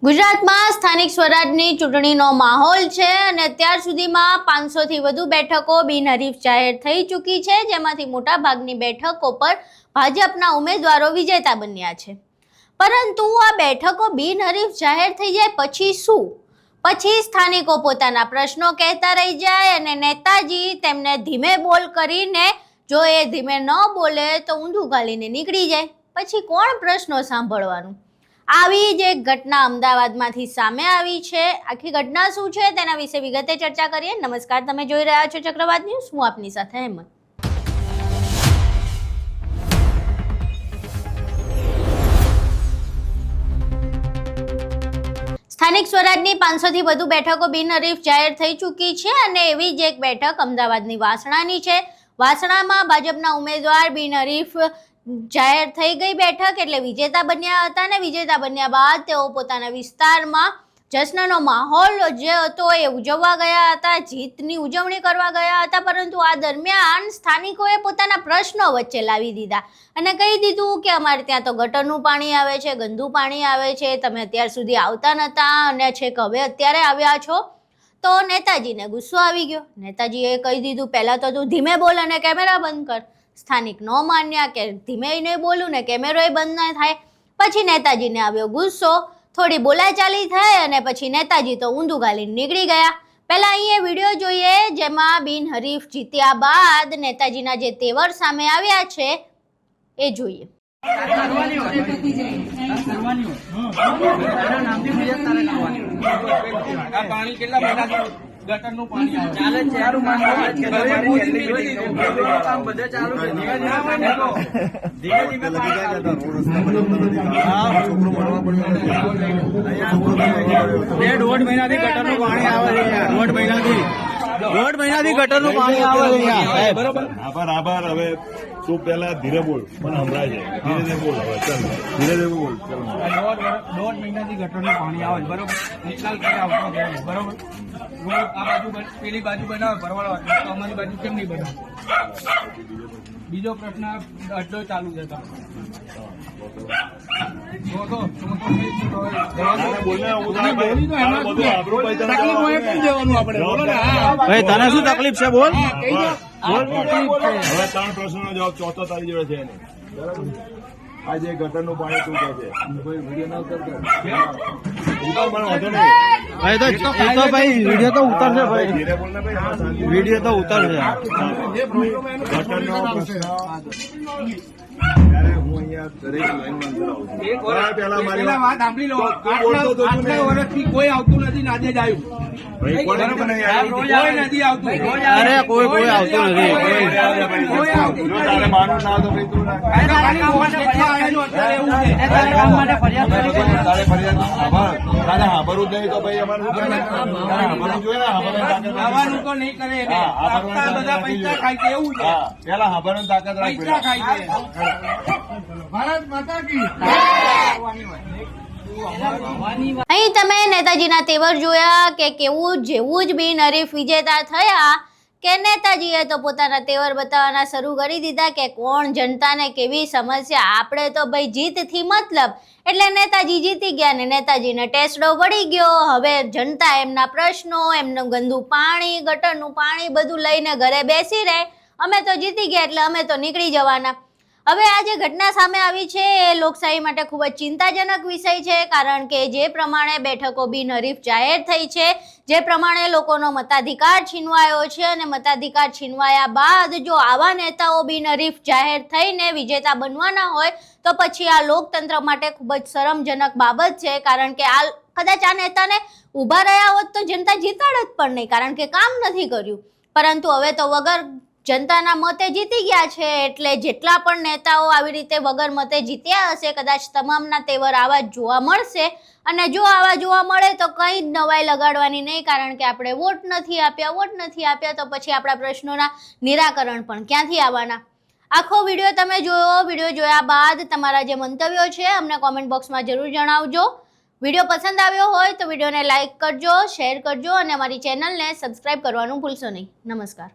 ગુજરાતમાં સ્થાનિક સ્વરાજની ચૂંટણીનો માહોલ છે અને અત્યાર સુધીમાં 500થી વધુ બેઠકો બિનહરીફ જાહેર થઈ ચૂકી છે, જેમાંથી મોટાભાગની બેઠકો પર ભાજપના ઉમેદવારો વિજેતા બન્યા છે। પરંતુ આ બેઠકો બિનહરીફ જાહેર થઈ જાય પછી શું? પછી સ્થાનિકો પોતાના પ્રશ્નો કહેતા રહી જાય અને નેતાજી તેમને ધીમે બોલ કરીને જો એ ધીમે ન બોલે તો ઊંધું ગાલીને નીકળી જાય। પછી કોણ પ્રશ્નો સાંભળવાનું? આવી જ એક ઘટના અમદાવાદમાંથી સામે આવી છે। આખી ઘટના શું છે તેના વિશે વિગતે ચર્ચા કરીએ। નમસ્કાર, તમે જોઈ રહ્યા છો ચક્રવાત ન્યૂઝ, હું આપની સાથે હેમંત। સ્થાનિક સ્વરાજની 500થી વધુ બેઠકો બિનહરીફ જાહેર થઈ ચૂકી છે અને એવી જ એક બેઠક અમદાવાદની વાસણાની છે। વાસણામાં ભાજપના ઉમેદવાર બિનહરીફ જાહેર થઈ ગઈ બેઠક એટલે વિજેતા બન્યા હતા અને વિજેતા બન્યા બાદ તેઓ પોતાના વિસ્તારમાં જશ્નનો માહોલ જે હતો એ ઉજવવા ગયા હતા, જીતની ઉજવણી કરવા ગયા હતા। પરંતુ આ દરમિયાન સ્થાનિકોએ પોતાના પ્રશ્નો વચ્ચે લાવી દીધા અને કહી દીધું કે અમારે ત્યાં તો ગટરનું પાણી આવે છે, ગંદુ પાણી આવે છે, તમે અત્યાર સુધી આવતા નહોતા અને છેક હવે અત્યારે આવ્યા છો। તો નેતાજીને ગુસ્સો આવી ગયો। નેતાજીએ કહી દીધું પહેલાં તો તું ધીમે બોલ અને કેમેરા બંધ કર। સ્થાનિક ન માન્યા કે ધીમે નહીં બોલું ને કેમેરોય બંધ ન થાય। પછી નેતાજીને આવ્યો ગુસ્સો, થોડી બોલાચાલી થઈ અને પછી નેતાજી તો ઊંધું ગાલીને નીકળી ગયા। પહેલા અહીંયા વિડીયો જોઈએ જેમાં બિનહરીફ જીત્યા બાદ નેતાજીના જે તેવર સામે આવ્યા છે એ જોઈએ। ગટરનું પાણી ચાલે છે યાર, કામ બધે ચાલુ છે। ધીમે ધીમે 1.5 મહિનાથી ગટરનું પાણી આવે છે। 1.5 મહિનાથી ગટરનું પાણી આવે છે। બરોબર, આભાર। હવે તું પેલા ધીરે બોલ, મને સંભળાય છે, ધીરે બોલ। હવે ચાલ ધીરે ધીરે બોલ। 1.5 મહિનાથી ગટરનું પાણી આવે છે, બરોબર, નિકાલ કરી આવતો જાય, બરોબર। આ બાજુ પેલી બાજુ બનાવે ભરવાડો, તો અમારી બાજુ કેમ નહીં બનાવે? બીજો પ્રશ્ન અડધો ચાલુ છે। તને શું તકલીફ છે બોલ? હવે 3 પ્રશ્નોનો જવાબ ચોથો તારી જોડે છે બરાબર। આ જે ગટરનું પાણી તું કહે છે વિડીયો ન કરતો વિડીયો તો ઉતરશે ભાઈ, ધીરે બોલ ને ભાઈ, વિડીયો તો ઉતરશે। ગટરનો ત્યારે હું અહીંયા દરેક લાઈનમાં આવું છું। પેલા વાત સાંભળી લો, આટલા વર્ષથી કોઈ આવતું નથી, આજે જ આવ્યું। કોઈ નથી આવતું, અરે કોઈ આવતું નથી। તારે માનું ના તો ભાઈ તું તારે ફરિયાદ સાંભળવું જ નહીં તો ભાઈ અમારું જોઈએ ને, આવવાનું તો નહીં કરે, બધા પૈસા ખાય છે એવું છે। પેલા સાંભળવાની તાકાત રાખ, પૈસા ખાય છે। ભારત માતા કી। અહીં તમે નેતાજીના તેવર જોયા કે કેવું જેવું જ બિનહરીફ વિજેતા થયા કે નેતાજીએ તો પોતાના તેવર બતાવવાના શરૂ કરી દીધા કે કોણ જનતાને કેવી સમસ્યા, આપણે તો ભાઈ જીતથી મતલબ। એટલે નેતાજી જીતી ગયા ને નેતાજીને ટેસડો પડી ગયો। હવે જનતા એમના પ્રશ્નો, એમનું ગંદુ પાણી, ગટરનું પાણી બધું લઈને ઘરે બેસી રહે। અમે તો જીતી ગયા એટલે અમે તો નીકળી જવાના। હવે આ જે ઘટના સામે આવી છે એ લોકશાહી માટે ખૂબ જ ચિંતાજનક વિષય છે, કારણ કે જે પ્રમાણે બેઠકો બિનહરીફ જાહેર થઈ છે, જે પ્રમાણે લોકોનો મતાધિકાર છીનવાયો છે અને મતાધિકાર છીનવાયા બાદ જો આવા નેતાઓ બિનહરીફ જાહેર થઈને વિજેતા બનવાના હોય તો પછી આ લોકતંત્ર માટે ખૂબ જ શરમજનક બાબત છે। કારણ કે આ કદાચ આ નેતાને ઊભા રહ્યા હોત તો જનતા જીતાડત પણ નહીં, કારણ કે કામ નથી કર્યું। પરંતુ હવે તો વગર જનતાના મતે જીતી ગયા છે એટલે જેટલા પણ નેતાઓ આવી રીતે વગર મતે જીત્યા હશે કદાચ તમામના તેવર આવા જ જોવા મળશે। અને જો આવા જોવા મળે તો કંઈ જ નવાઈ લગાડવાની નહીં, કારણ કે આપણે વોટ નથી આપ્યા તો પછી આપણા પ્રશ્નોના નિરાકરણ પણ ક્યાંથી આવવાના? આખો વિડીયો તમે જોયો, વિડીયો જોયા બાદ તમારા જે મંતવ્યો છે અમને કોમેન્ટ બોક્સમાં જરૂર જણાવજો। વિડીયો પસંદ આવ્યો હોય તો વિડીયોને લાઇક કરજો, શેર કરજો અને અમારી ચેનલને સબસ્ક્રાઈબ કરવાનું ભૂલશો નહીં। નમસ્કાર।